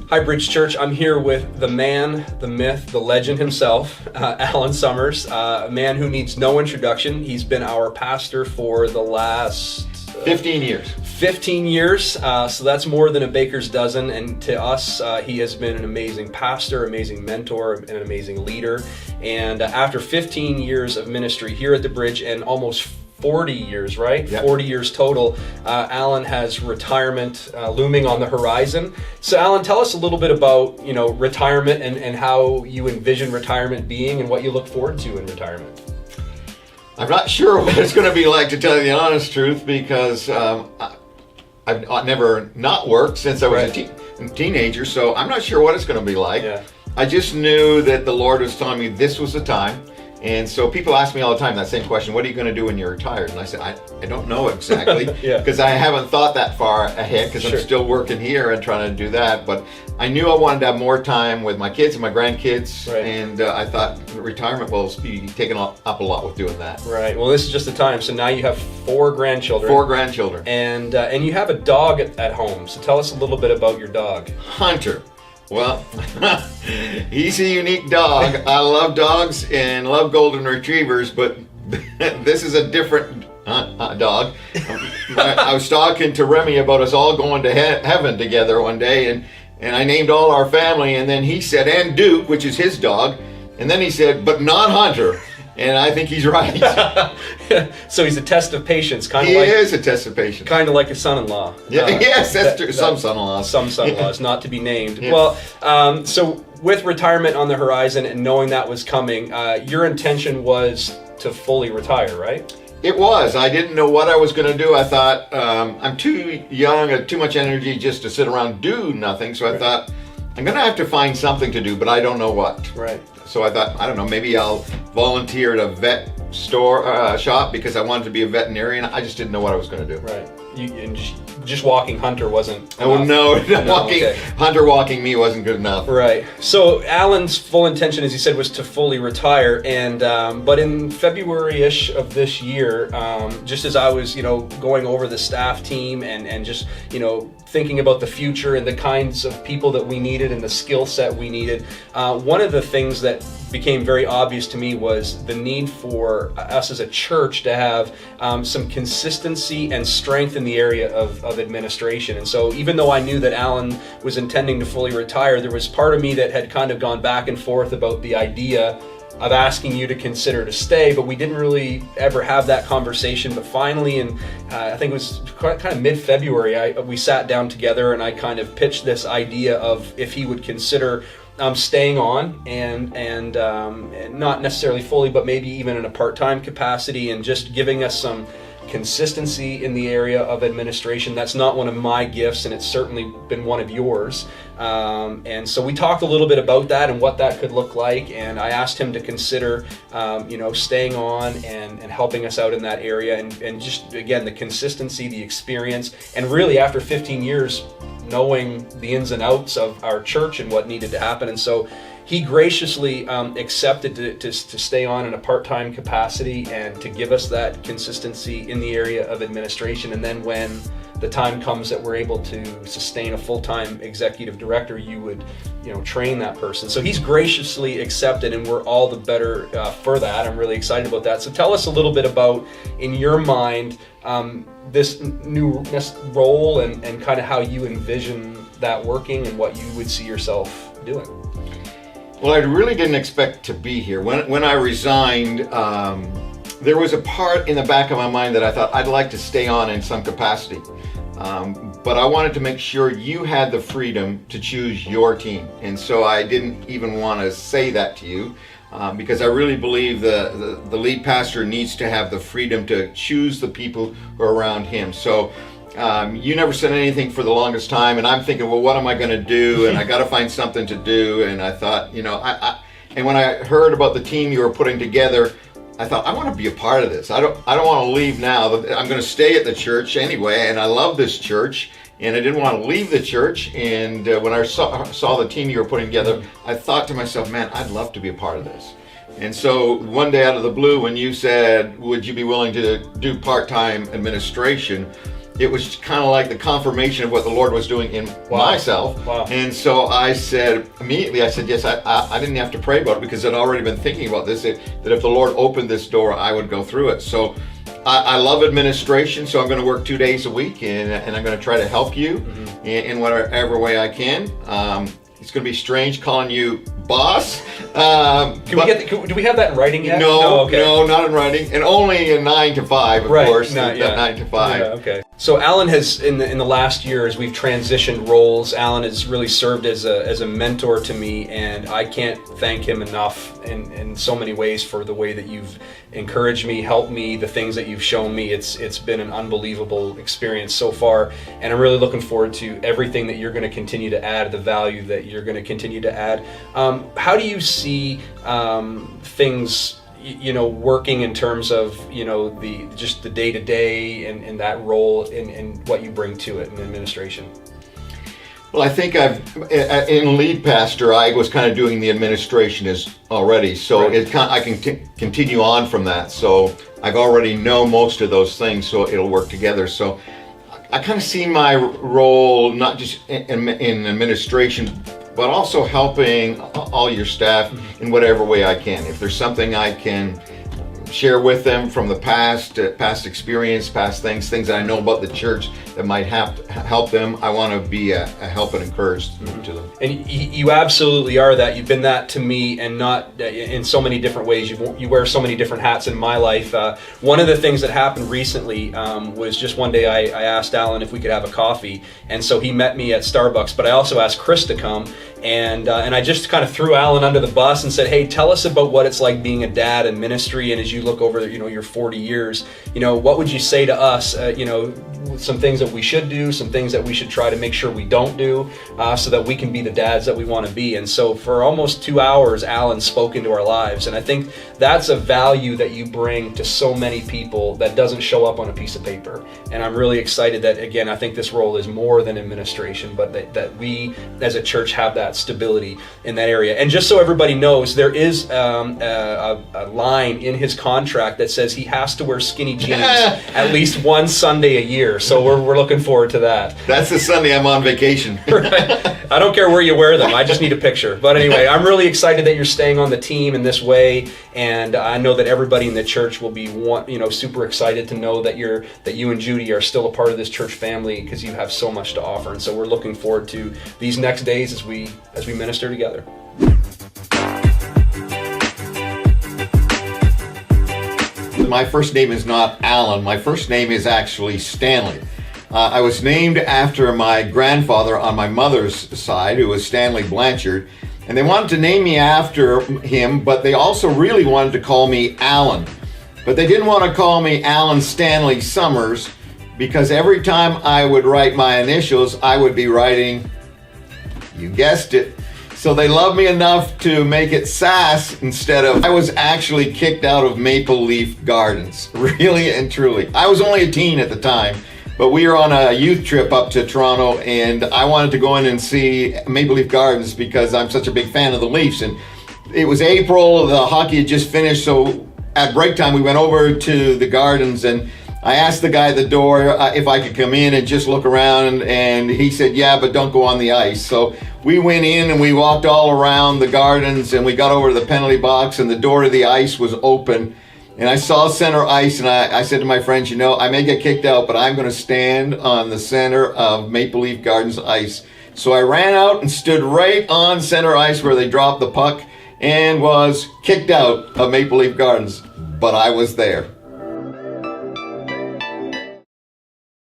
Hi, Bridge Church. I'm here with the man, the myth, the legend himself, Allan Summers, a man who needs no introduction. He's been our pastor for the last 15 years. 15 years, so that's more than a baker's dozen, and to us, he has been an amazing pastor, amazing mentor, and an amazing leader. And after 15 years of ministry here at the Bridge, and almost 40 years, right? Yep. 40 years total. Allan has retirement looming on the horizon. So Allan, tell us a little bit about, retirement and how you envision retirement being and what you look forward to in retirement. I'm not sure what it's going to be like, to tell you the honest truth, because I've never not worked since I was a teenager, so I'm not sure what it's going to be like. Yeah. I just knew that the Lord was telling me this was the time. And so people ask me all the time that same question, what are you going to do when you're retired? And I said, I don't know exactly, because I haven't thought that far ahead, because I'm still working here and trying to do that. But I knew I wanted to have more time with my kids and my grandkids, and I thought retirement will be taken up a lot with doing that. Right. Well, this is just the time. So now you have 4 grandchildren. 4 grandchildren. And you have a dog at home. So tell us a little bit about your dog. Hunter. Well, he's a unique dog. I love dogs and love golden retrievers, but this is a different dog. I was talking to Remy about us all going to heaven together one day, and I named all our family, and then he said, and Duke, which is his dog, and then he said, but not Hunter. And I think he's right. So he's a test of patience, He is a test of patience. kind of like a son-in-law. Yes, that's true. Some son-in-laws. Some son-in-laws, not to be named. Yeah. Well, so with retirement on the horizon and knowing that was coming, your intention was to fully retire, right? It was. I didn't know what I was going to do. I thought, I'm too young, I have too much energy just to sit around do nothing. So I thought, I'm going to have to find something to do, but I don't know what. Right. So I thought, I don't know, maybe I'll volunteer at a vet shop, because I wanted to be a veterinarian. I just didn't know what I was going to do. Right. And just walking Hunter wasn't enough. No, okay. Hunter walking me wasn't good enough. Right. So Allan's full intention, as he said, was to fully retire. And but in February-ish of this year, just as I was, going over the staff team and just, thinking about the future and the kinds of people that we needed and the skill set we needed, one of the things that became very obvious to me was the need for us as a church to have some consistency and strength in the area of administration. And so even though I knew that Allan was intending to fully retire, there was part of me that had kind of gone back and forth about the idea of asking you to consider to stay, but we didn't really ever have that conversation. But finally, in I think it was kind of mid-February, we sat down together and I kind of pitched this idea of if he would consider staying on and not necessarily fully, but maybe even in a part-time capacity, and just giving us some consistency in the area of administration. That's not one of my gifts, and it's certainly been one of yours. And so we talked a little bit about that and what that could look like, and I asked him to consider staying on and helping us out in that area, and just, again, the consistency, the experience, and really after 15 years knowing the ins and outs of our church and what needed to happen. And so he graciously accepted to stay on in a part-time capacity and to give us that consistency in the area of administration. And then when the time comes that we're able to sustain a full-time executive director, you would, train that person. So he's graciously accepted, and we're all the better for that. I'm really excited about that. So tell us a little bit about, in your mind, this new role and kind of how you envision that working and what you would see yourself doing. Well, I really didn't expect to be here. When I resigned, there was a part in the back of my mind that I thought I'd like to stay on in some capacity. But I wanted to make sure you had the freedom to choose your team. And so I didn't even want to say that to you, because I really believe the lead pastor needs to have the freedom to choose the people who are around him. So you never said anything for the longest time, and I'm thinking, well, what am I going to do? And I got to find something to do. And I thought, and when I heard about the team you were putting together, I thought, I want to be a part of this. I don't want to leave now. I'm going to stay at the church anyway, and I love this church, and I didn't want to leave the church. And when I saw the team you were putting together, I thought to myself, man, I'd love to be a part of this. And so one day out of the blue, when you said, would you be willing to do part-time administration, it was kind of like the confirmation of what the Lord was doing in myself. Wow. And so I said, immediately, I said, yes, I didn't have to pray about it because I'd already been thinking about this, that if the Lord opened this door, I would go through it. So I love administration, so I'm going to work 2 days a week, and I'm going to try to help you in whatever way I can. It's going to be strange calling you boss. Do we have that in writing yet? No, not in writing, and only in 9 to 5, of course. Not 9 to 5. Yeah, okay. So Allan has, in the last year, as we've transitioned roles, Allan has really served as a mentor to me, and I can't thank him enough in so many ways for the way that you've encouraged me, helped me, the things that you've shown me. It's been an unbelievable experience so far, and I'm really looking forward to everything that you're going to continue to add, the value that you're going to continue to add. How do you see things, working in terms of, the day-to-day and that role and what you bring to it in administration? Well, I think in lead pastor, I was kind of doing the administration already, so right. I can continue on from that. So I've already know most of those things, so it'll work together. So I kind of see my role not just in administration, but also helping all your staff in whatever way I can. If there's something I can share with them from the past experience, past things that I know about the church that might help them, I want to be a help and encourage to them. And you absolutely are that. You've been that to me, and not in so many different ways. You wear so many different hats in my life. One of the things that happened recently was just one day I asked Allan if we could have a coffee, and so he met me at Starbucks, but I also asked Chris to come, and I just kind of threw Allan under the bus and said, hey, tell us about what it's like being a dad in ministry, and as you look over your 40 years, what would you say to us, some things that we should do, some things that we should try to make sure we don't do, so that we can be the dads that we want to be. And so for almost 2 hours, Allan spoke into our lives, and I think that's a value that you bring to so many people that doesn't show up on a piece of paper. And I'm really excited that, again, I think this role is more than administration, but that we as a church have that stability in that area. And just so everybody knows, there is a line in his contract that says he has to wear skinny jeans at least one Sunday a year. So we're looking forward to that. That's the Sunday I'm on vacation. Right. I don't care where you wear them. I just need a picture. But anyway, I'm really excited that you're staying on the team in this way, and I know that everybody in the church will be super excited to know that you and Judi are still a part of this church family, because you have so much to offer. And so we're looking forward to these next days as we minister together. My first name is not Allan. My first name is actually Stanley. I was named after my grandfather on my mother's side, who was Stanley Blanchard, and they wanted to name me after him, but they also really wanted to call me Allan. But they didn't want to call me Allan Stanley Summers, because every time I would write my initials, I would be writing, you guessed it. So they loved me enough to make it Sass instead of... I was actually kicked out of Maple Leaf Gardens, really and truly. I was only a teen at the time, but we were on a youth trip up to Toronto, and I wanted to go in and see Maple Leaf Gardens because I'm such a big fan of the Leafs. And it was April, the hockey had just finished, so at break time we went over to the Gardens, and I asked the guy at the door if I could come in and just look around, and he said, yeah, but don't go on the ice. So we went in and we walked all around the Gardens, and we got over to the penalty box, and the door to the ice was open. And I saw center ice, and I said to my friends, I may get kicked out, but I'm going to stand on the center of Maple Leaf Gardens ice. So I ran out and stood right on center ice where they dropped the puck and was kicked out of Maple Leaf Gardens. But I was there.